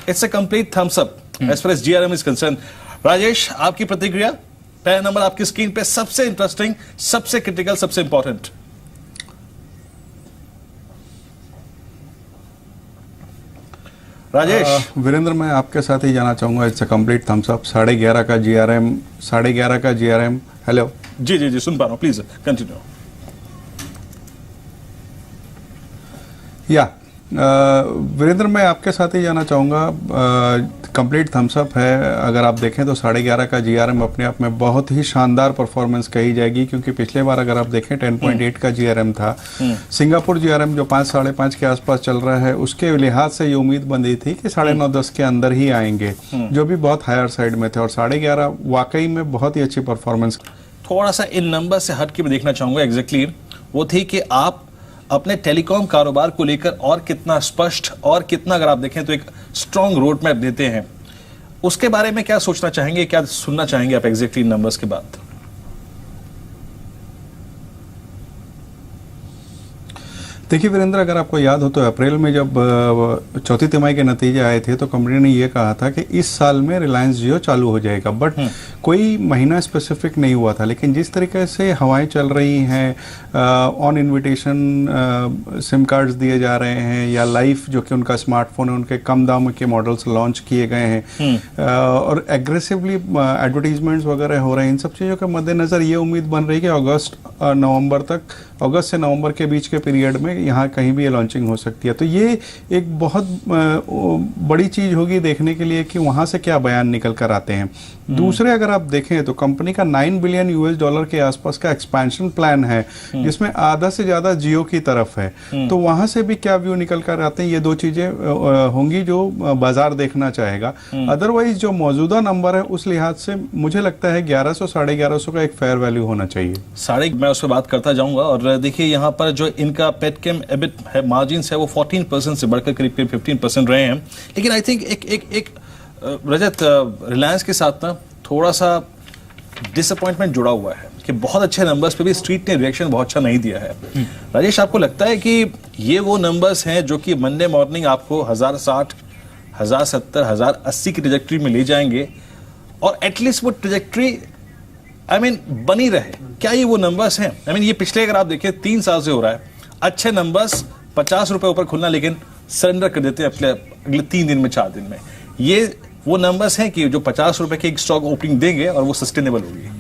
It's a complete thumbs up as far as GRM is concern. Rajesh, आपकी प्रतिक्रिया? पहला number आपकी स्क्रीन पे, सबसे इंटरेस्टिंग, सबसे क्रिटिकल, सबसे इंपॉर्टेंट। राजेश। वीरेंद्र, मैं आपके साथ ही जाना चाहूंगा। It's a complete thumbs up. 11.5 का जीआरएम, 11.5 का जीआरएम। हेलो जी जी जी, सुन पा रहा हूं, प्लीज कंटिन्यू। या वीरेंद्र, मैं आपके साथ ही जाना चाहूँगा। कंप्लीट थम्स अप है। अगर आप देखें तो 11.5 का जीआरएम अपने आप में बहुत ही शानदार परफॉर्मेंस कही जाएगी, क्योंकि पिछले बार अगर आप देखें 10.8 का जीआरएम था। सिंगापुर जीआरएम जो 5 साढ़े 5 के आसपास चल रहा है, उसके लिहाज से ये उम्मीद बंदी थी कि 9.5-10 के अंदर ही आएंगे, जो भी बहुत हायर साइड में थे। और 11.5 वाकई में बहुत ही अच्छी परफॉर्मेंस। थोड़ा सा इन नंबर से हट के मैं देखना चाहूंगा एग्जैक्टली वो थी कि आप अपने टेलीकॉम कारोबार को लेकर और कितना स्पष्ट और कितना, अगर आप देखें तो एक स्ट्रॉन्ग रोड मैप देते हैं, उसके बारे में क्या सोचना चाहेंगे, क्या सुनना चाहेंगे आप एग्जैक्टली नंबर्स के बाद? देखिए वीरेंद्र, अगर आपको याद हो तो अप्रैल में जब चौथी तिमाही के नतीजे आए थे तो कंपनी ने ये कहा था कि इस साल में रिलायंस जियो चालू हो जाएगा, बट कोई महीना स्पेसिफिक नहीं हुआ था। लेकिन जिस तरीके से हवाएं चल रही हैं, ऑन इनविटेशन सिम कार्ड्स दिए जा रहे हैं, या लाइफ जो कि उनका स्मार्टफोन है, उनके कम दाम के मॉडल्स लॉन्च किए गए हैं, और एग्रेसिवली एडवर्टीजमेंट्स वगैरह हो रहे हैं, इन सब चीज़ों के मद्देनज़र ये उम्मीद बन रही है कि अगस्त से नवंबर के बीच के पीरियड में यहाँ कहीं भी ये लॉन्चिंग हो सकती है। तो ये एक बहुत बड़ी चीज़ होगी देखने के लिए कि वहाँ से क्या बयान निकल कर आते हैं। दूसरे अगर आप देखें तो कंपनी का $9 बिलियन के आसपास का एक्सपेंशन प्लान है, जिसमें आधा से ज़्यादा जियो की तरफ है। तो वहाँ से भी क्या व्यू निकल कर आते हैं, ये दो चीज़ें होंगी जो बाजार देखना चाहेगा। अदरवाइज जो मौजूदा नंबर है उस लिहाज से मुझे लगता है 1100 साढ़े 1100 का एक फेयर वैल्यू होना चाहिए। मैं उस पर बात करता जाऊंगा। और देखिए यहाँ पर जो इनका पेटकेम एबिट है, मार्जिन है, वो 14% से बढ़कर करीब 15% रहे हैं। लेकिन आई थिंक एक रजत, रिलायंस के साथ ना थोड़ा सा डिसअपॉइंटमेंट जुड़ा हुआ है कि बहुत अच्छे नंबर्स पे भी स्ट्रीट ने रिएक्शन बहुत अच्छा नहीं दिया है। राजेश, आपको लगता है कि ये वो नंबर्स हैं जो कि मंडे मॉर्निंग आपको 1060, 1070, 1080 की ट्रेजेक्ट्री में ले जाएंगे, और एटलीस्ट वो ट्रेजेक्ट्री बनी रहे? क्या ये वो नंबर्स हैं? ये पिछले, अगर आप देखें 3 साल से हो रहा है, अच्छे नंबर्स 50 रुपए ऊपर खुलना, लेकिन सरेंडर कर देते हैं अगले 3 दिन में, 4 दिन में। ये वो नंबर्स हैं कि जो 50 रुपए की एक स्टॉक ओपनिंग देंगे और वो सस्टेनेबल होगी?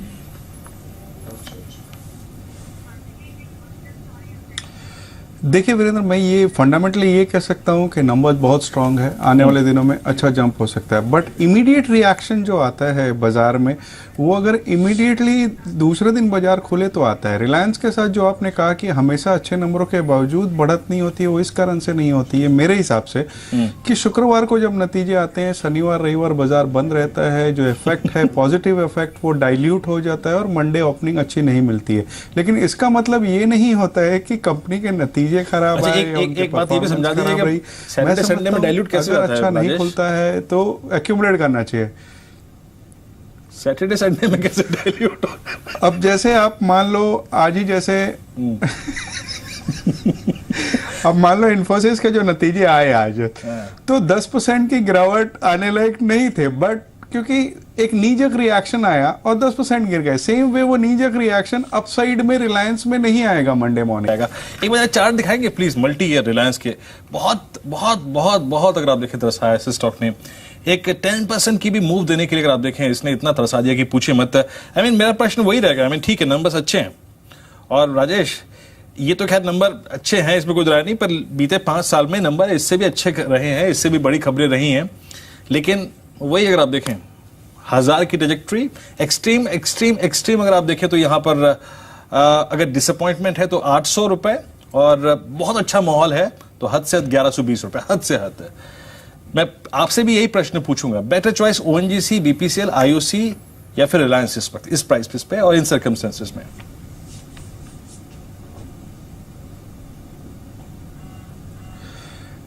देखिए वीरेंद्र, मैं ये फंडामेंटली ये कह सकता हूँ कि नंबर बहुत स्ट्रांग है, आने वाले दिनों में अच्छा जंप हो सकता है। बट इमीडिएट रिएक्शन जो आता है बाजार में, वो अगर इमीडिएटली दूसरे दिन बाजार खुले तो आता है। रिलायंस के साथ जो आपने कहा कि हमेशा अच्छे नंबरों के बावजूद बढ़त नहीं होती है, वो इस कारण से नहीं होती है मेरे हिसाब से कि शुक्रवार को जब नतीजे आते हैं, शनिवार रविवार बाजार बंद रहता है, जो इफेक्ट है पॉजिटिव इफेक्ट वो डाइल्यूट हो जाता है और मंडे ओपनिंग अच्छी नहीं मिलती है। लेकिन इसका मतलब ये नहीं होता है कि कंपनी के नतीजे खराब आए। एक बात ये भी समझा दीजिए, सैटरडे संडे में डाइल्यूट कैसे होता है? अच्छा नहीं खुलता है तो एक्यूमुलेट करना चाहिए। सैटरडे संडे में कैसे डाइल्यूट? अब जैसे आप मान लो आज ही जैसे अब मान लो इन्फोसिस के जो नतीजे आए आज, तो 10% की गिरावट आने लायक नहीं थे, बट क्योंकि एक नीजक रिएक्शन आया और 10% गिर गए। सेम वे वो नीजक रिएक्शन अपसाइड में रिलायंस में नहीं आएगा, मंडे मॉर्निंग आएगा। एक बार चार्ट दिखाएंगे प्लीज, मल्टी ईयर रिलायंस के। बहुत बहुत बहुत बहुत अगर आप देखें तरसा है स्टॉक ने, एक 10% की भी मूव देने के लिए अगर आप देखें, इसने इतना तरसा दिया कि पूछे मत। मेरा प्रश्न वही रहेगा। ठीक है, नंबर्स अच्छे हैं, और राजेश ये तो खैर नंबर अच्छे हैं, इसमें कोई राय नहीं, पर बीते 5 साल में नंबर इससे भी अच्छे रहे हैं, इससे भी बड़ी खबरें रही हैं। लेकिन वही अगर आप देखें 1000 की ट्रेजेक्ट्री, एक्सट्रीम एक्सट्रीम एक्सट्रीम अगर आप देखें तो यहाँ पर अगर डिसअपॉइंटमेंट है तो 800 रुपए, और बहुत अच्छा माहौल है तो हद से हद 1120 रुपए, हद से हद। मैं आपसे भी यही प्रश्न पूछूंगा, better choice ONGC, BPCL, IOC या फिर रिलायंस इस वक्त, इस प्राइस पे और इन सर्कमस्टेंसेस में?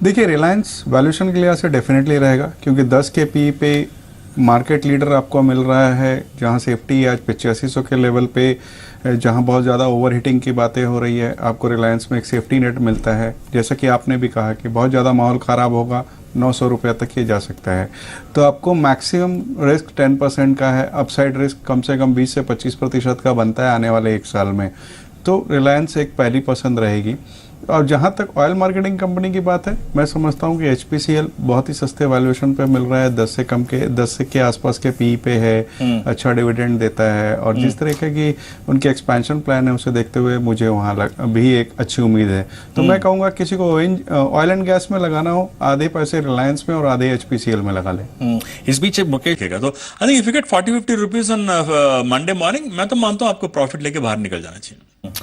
देखिए रिलायंस वैल्यूएशन के लिहाज से डेफिनेटली रहेगा, क्योंकि 10 के पी पे मार्केट लीडर आपको मिल रहा है, जहां सेफ्टी आज 8500 के लेवल पे, जहां बहुत ज़्यादा ओवरहीटिंग की बातें हो रही है, आपको रिलायंस में एक सेफ्टी नेट मिलता है। जैसा कि आपने भी कहा कि बहुत ज़्यादा माहौल ख़राब होगा, 900 रुपया तक ये जा सकता है। तो आपको मैक्सिमम रिस्क 10% का है, अपसाइड रिस्क कम से कम 20 से 25% का बनता है आने वाले 1 साल में। तो रिलायंस एक पहली पसंद रहेगी। और जहाँ तक ऑयल मार्केटिंग कंपनी की बात है, मैं समझता हूँ कि एचपीसीएल बहुत ही सस्ते वैल्यूएशन पे मिल रहा है, 10 के आसपास के पी पे है, अच्छा डिविडेंड देता है, और जिस तरीके की उनकी एक्सपेंशन प्लान है उसे देखते हुए मुझे वहाँ भी एक अच्छी उम्मीद है। तो मैं कहूँगा किसी को ऑयल एंड गैस में लगाना हो, आधे पैसे रिलायंस में और आधे एचपीसीएल में लगा ले। इस बीच मुकेश तो I think if you get 40-50 rupees on Monday morning, मैं तो मानता हूँ आपको प्रॉफिट लेके बाहर निकल जाना चाहिए।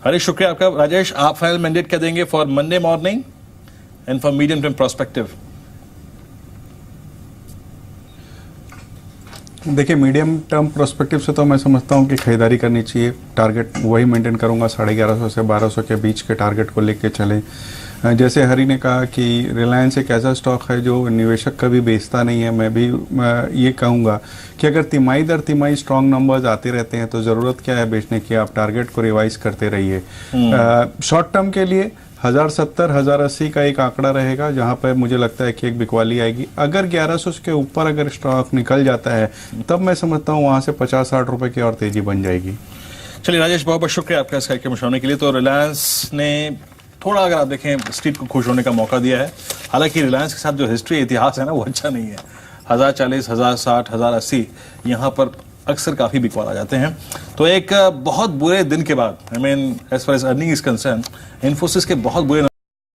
हरीश, शुक्रिया आपका। राजेश, आप फाइनल मैंडेट क्या देंगे for Monday morning and for medium term prospective? देखिए, मीडियम टर्म प्रोस्पेक्टिव से तो मैं समझता हूँ कि खरीदारी करनी चाहिए। टारगेट वही मेंटेन करूँगा, 1150 से 1200 के बीच के टारगेट को लेके चले। जैसे हरी ने कहा कि रिलायंस एक ऐसा स्टॉक है जो निवेशक कभी बेचता नहीं है। मैं भी ये कहूँगा कि अगर तिमाही दर तिमाही स्ट्रॉन्ग नंबर्स आते रहते हैं तो ज़रूरत क्या है बेचने की, आप टारगेट को रिवाइज करते रहिए। शॉर्ट टर्म के लिए 1070, 1080 का एक आंकड़ा रहेगा जहां पर मुझे लगता है कि एक बिकवाली आएगी। अगर 1100 के ऊपर अगर स्टॉक निकल जाता है तब मैं समझता हूं वहां से 50-60 रुपए की और तेजी बन जाएगी। चलिए राजेश, बहुत बहुत शुक्रिया आपका इस कार्यक्रम में शामिल के लिए। तो रिलायंस ने थोड़ा, अगर आप देखें, स्ट्रीट को खुश होने का मौका दिया है। हालांकि रिलायंस के साथ जो हिस्ट्री इतिहास है ना, वो अच्छा नहीं है। 1040, 1060, 1080 यहाँ पर अक्सर काफी बिकवाल आ जाते हैं। तो एक बहुत बुरे दिन के बाद, I mean as far as earning is concern, Infosys के बहुत बुरे